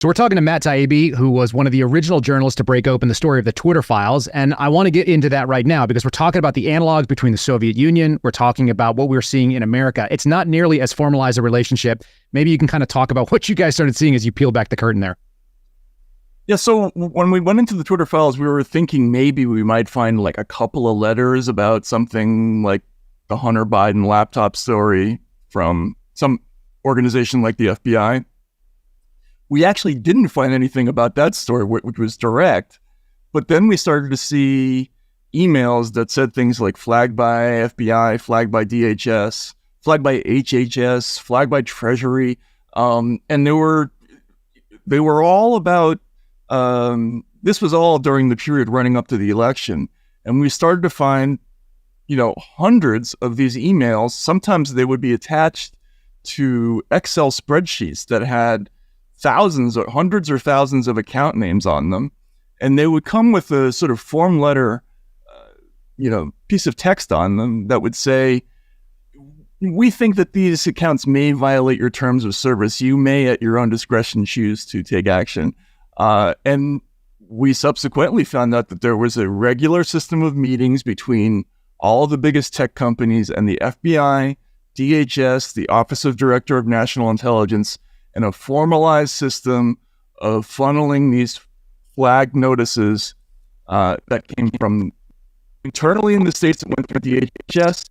So we're talking to Matt Taibbi, who was one of the original journalists to break open the story of the Twitter files. And I want to get into that right now because we're talking about the analogs between the Soviet Union. We're talking about what we're seeing in America. It's not nearly as formalized a relationship. Maybe you can kind of talk about what you guys started seeing as you peel back the curtain there. Yeah, so when we went into the Twitter files, we were thinking maybe we might find like a couple of letters about something like the Hunter Biden laptop story from some organization like the FBI. We actually didn't find anything about that story, which was direct. But then we started to see emails that said things like flagged by FBI, flagged by DHS, flagged by HHS, flagged by Treasury. And they were all about, this was all during the period running up to the election. And we started to find, hundreds of these emails. Sometimes they would be attached to Excel spreadsheets that had thousands or hundreds or thousands of account names on them. And they would come with a sort of form letter, piece of text on them that would say, we think that these accounts may violate your terms of service. You may at your own discretion choose to take action. And we subsequently found out that there was a regular system of meetings between all of the biggest tech companies and the FBI, DHS, the Office of Director of National Intelligence, and a formalized system of funneling these flag notices that came from internally in the states that went through the DHS,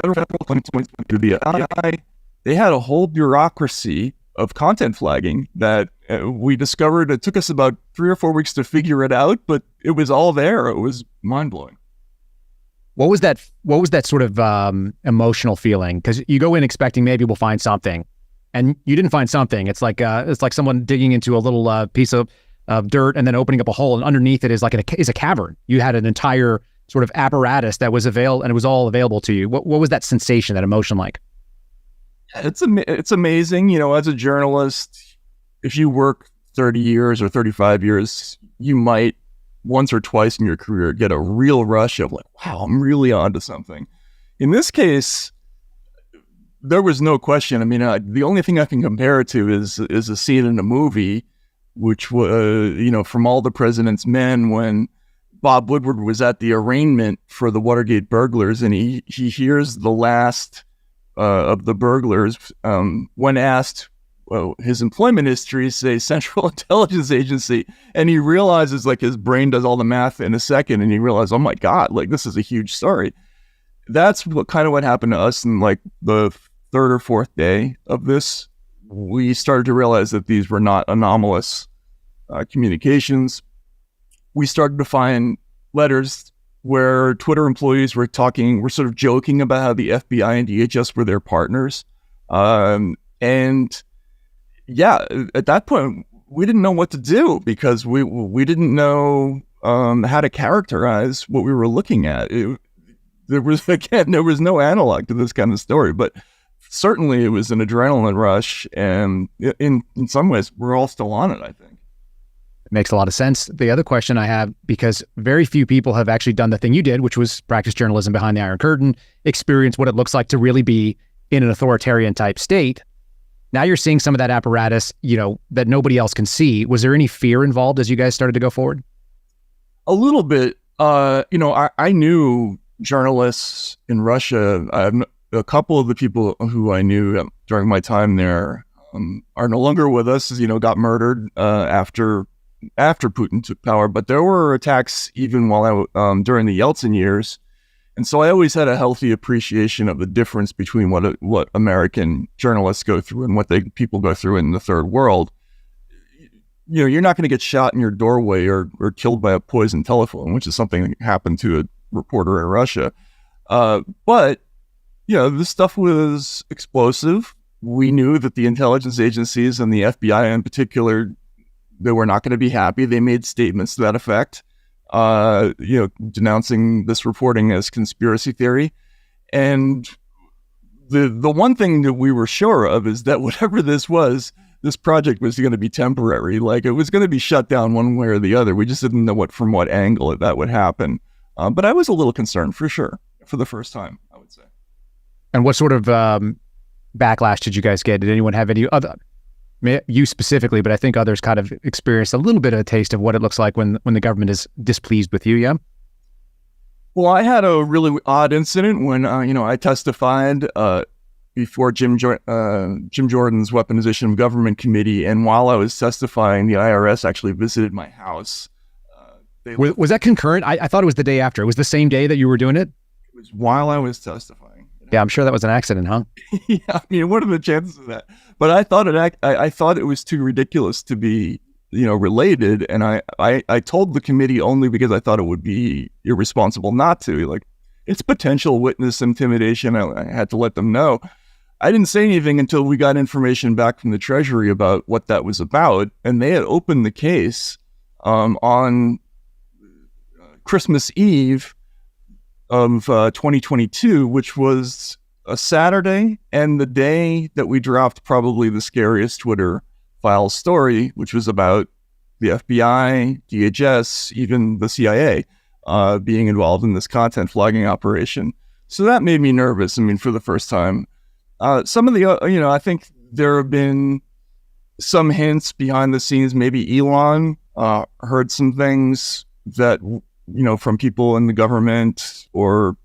federal went through the FBI. They had a whole bureaucracy of content flagging that we discovered. It took us about 3 or 4 weeks to figure it out, but it was all there. It was mind-blowing. What was that sort of emotional feeling? Because you go in expecting maybe we'll find something, and you didn't find something. It's like someone digging into a little piece of dirt and then opening up a hole, and underneath it is a cavern. You had an entire sort of apparatus that was available, and it was all available to you. What was that sensation, that emotion like? It's amazing. As a journalist, if you work 30 years or 35 years, you might once or twice in your career get a real rush of like, wow, I'm really onto something. In this case, there was no question. I mean, the only thing I can compare it to is a scene in a movie, which was, From All the President's Men, when Bob Woodward was at the arraignment for the Watergate burglars, and he hears the last of the burglars when asked his employment history, say Central Intelligence Agency, and he realizes like his brain does all the math in a second, and he realizes, oh my God, like this is a huge story. That's what happened to us in like the third or fourth day of this. We started to realize that these were not anomalous communications. We started to find letters where Twitter employees were sort of joking about how the FBI and DHS were their partners. And yeah, at that point, we didn't know what to do because we didn't know how to characterize what we were looking at. There was no analog to this kind of story, but certainly it was an adrenaline rush, and in some ways, we're all still on it, I think. It makes a lot of sense. The other question I have, because very few people have actually done the thing you did, which was practice journalism behind the Iron Curtain, experience what it looks like to really be in an authoritarian type state. Now you're seeing some of that apparatus, that nobody else can see. Was there any fear involved as you guys started to go forward? A little bit. I knew journalists in Russia. A couple of the people who I knew during my time there are no longer with us. Got murdered after Putin took power. But there were attacks even while during the Yeltsin years. And so I always had a healthy appreciation of the difference between what American journalists go through and what people go through in the third world. You're not going to get shot in your doorway or killed by a poisoned telephone, which is something that happened to a reporter in Russia. But this stuff was explosive. We knew that the intelligence agencies and the FBI in particular, they were not going to be happy. They made statements to that effect. Denouncing this reporting as conspiracy theory. And the one thing that we were sure of is that whatever this project was going to be temporary. Like it was going to be shut down one way or the other. We just didn't know from what angle that would happen. But I was a little concerned for sure for the first time, I would say. And what sort of backlash did you guys get? Did anyone have any other? you specifically, but I think others kind of experienced a little bit of a taste of what it looks like when the government is displeased with you. Yeah. Well, I had a really odd incident when I testified before Jim Jordan's Weaponization of Government Committee, and while I was testifying, the IRS actually visited my house. Was that concurrent? I thought it was the day after. It was the same day that you were doing it? It was while I was testifying. Yeah, I'm sure that was an accident, huh? Yeah, I mean, what are the chances of that? But I thought it was too ridiculous to be, related, and I told the committee only because I thought it would be irresponsible not to. Like, it's potential witness intimidation. I had to let them know. I didn't say anything until we got information back from the Treasury about what that was about, and they had opened the case on Christmas Eve of 2022, which was a Saturday and the day that we dropped probably the scariest Twitter files story, which was about the FBI, DHS, even the CIA being involved in this content flogging operation. So that made me nervous. I mean, for the first time. Some of the, I think there have been some hints behind the scenes. Maybe Elon heard some things that, from people in the government or,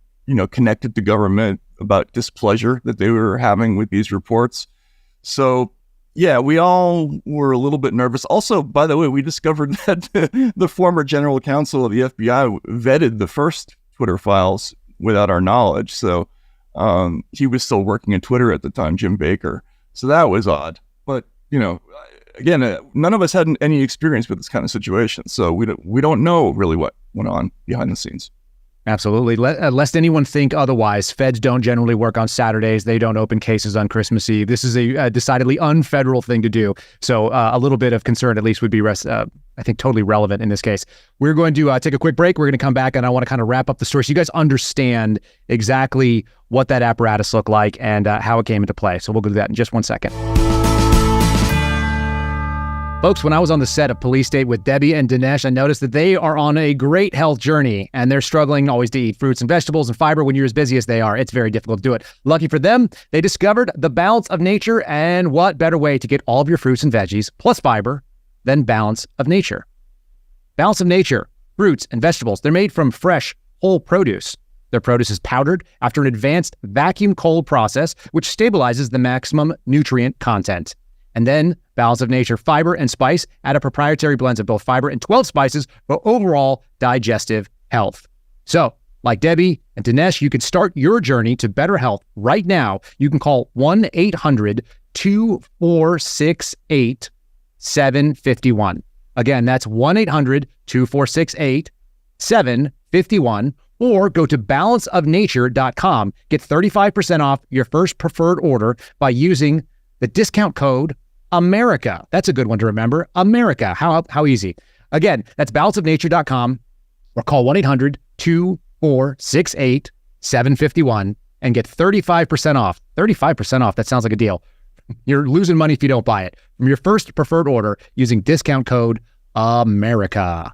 connected to government about displeasure that they were having with these reports. So, yeah, we all were a little bit nervous. Also, by the way, we discovered that the former general counsel of the FBI vetted the first Twitter files without our knowledge. So he was still working at Twitter at the time, Jim Baker. So that was odd. But, again, none of us had any experience with this kind of situation. So we don't know really what went on behind the scenes. Absolutely. Lest anyone think otherwise, feds don't generally work on Saturdays. They don't open cases on Christmas Eve. This is a decidedly unfederal thing to do. So a little bit of concern at least would be, I think, totally relevant in this case. We're going to take a quick break. We're going to come back, and I want to kind of wrap up the story so you guys understand exactly what that apparatus looked like and how it came into play. So we'll do that in just one second. Folks, when I was on the set of Police State with Debbie and Dinesh, I noticed that they are on a great health journey, and they're struggling always to eat fruits and vegetables and fiber when you're as busy as they are. It's very difficult to do it. Lucky for them, they discovered the balance of nature, and what better way to get all of your fruits and veggies plus fiber than Balance of Nature. Balance of Nature, fruits and vegetables, they're made from fresh, whole produce. Their produce is powdered after an advanced vacuum cold process, which stabilizes the maximum nutrient content. And then Balance of Nature fiber and spice add a proprietary blends of both fiber and 12 spices for overall digestive health. So, like Debbie and Dinesh, you can start your journey to better health right now. You can call 1-800-2468-751. Again, that's 1-800-2468-751. Or go to balanceofnature.com. Get 35% off your first preferred order by using the discount code America. That's a good one to remember. America. How easy. Again, that's balanceofnature.com or call 1-800-2468-751 and get 35% off. 35% off. That sounds like a deal. You're losing money if you don't buy it. From your first preferred order using discount code America.